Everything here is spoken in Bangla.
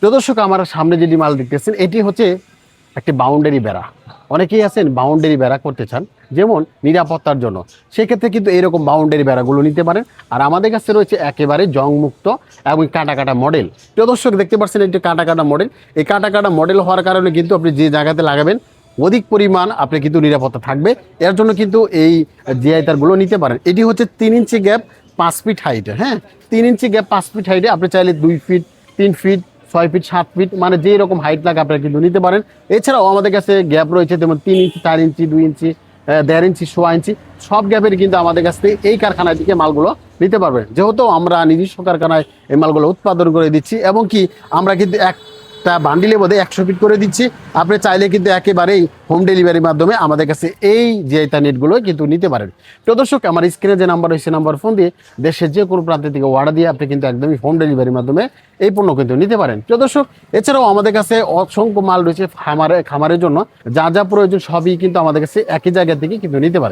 প্রিয় দর্শক, আমার সামনে যেটি মাল দেখতেছেন এটি হচ্ছে একটি বাউন্ডারি বেড়া। অনেকেই আছেন বাউন্ডারি বেড়া করতে চান, যেমন নিরাপত্তার জন্য, সেক্ষেত্রে কিন্তু এরকম বাউন্ডারি বেড়াগুলো নিতে পারেন। আর আমাদের কাছে রয়েছে একেবারে জংমুক্ত এবং কাটা কাটা মডেল। প্রিয় দর্শক, দেখতে পাচ্ছেন একটি কাটা কাটা মডেল। এই কাটা কাটা মডেল হওয়ার কারণে কিন্তু আপনি যে জায়গাতে লাগাবেন অধিক পরিমাণ আপনি কিন্তু নিরাপত্তা থাকবে। এর জন্য কিন্তু এই জিআই তারগুলো নিতে পারেন। এটি হচ্ছে 3 ইঞ্চি গ্যাপ 5 ফিট হাইটে। হ্যাঁ, 3 ইঞ্চি গ্যাপ 5 ফিট হাইটে। আপনি চাইলে 2 ফিট, 3 ফিট, 6 ফিট, 7 ফিট, মানে যেই রকম হাইট লাগে আপনারা কিন্তু নিতে পারেন। এছাড়াও আমাদের কাছে গ্যাপ রয়েছে যেমন 3 ইঞ্চি, 4 ইঞ্চি, 2 ইঞ্চি, 1.5 ইঞ্চি, 1.5 ইঞ্চি, সব গ্যাপের কিন্তু আমাদের কাছ থেকে এই কারখানায় থেকে মালগুলো নিতে পারবেন। যেহেতু আমরা নিজস্ব কারখানায় এই মালগুলো উৎপাদন করে দিচ্ছি, এবং কি আমরা কিন্তু একটা বান্ডিলে বোধহয় 100 ফিট করে দিচ্ছি। আপনি চাইলে কিন্তু একেবারেই হোম ডেলিভারির মাধ্যমে আমাদের কাছে এই জিআই নেটগুলো কিন্তু নিতে পারেন। প্রিয় দর্শক, আমার স্ক্রিনে যে নাম্বার রয়েছে নাম্বার ফোন দিয়ে দেশের যে কোনো প্রান্ত থেকে অর্ডার দিয়ে আপনি কিন্তু একদমই হোম ডেলিভারির মাধ্যমে এই পণ্য কিন্তু নিতে পারেন। প্রিয় দর্শক, এছাড়াও আমাদের কাছে অসংখ্য মাল রয়েছে খামারের জন্য। যা যা প্রয়োজন সবই কিন্তু আমাদের কাছে একই জায়গা থেকে কিন্তু নিতে পারেন।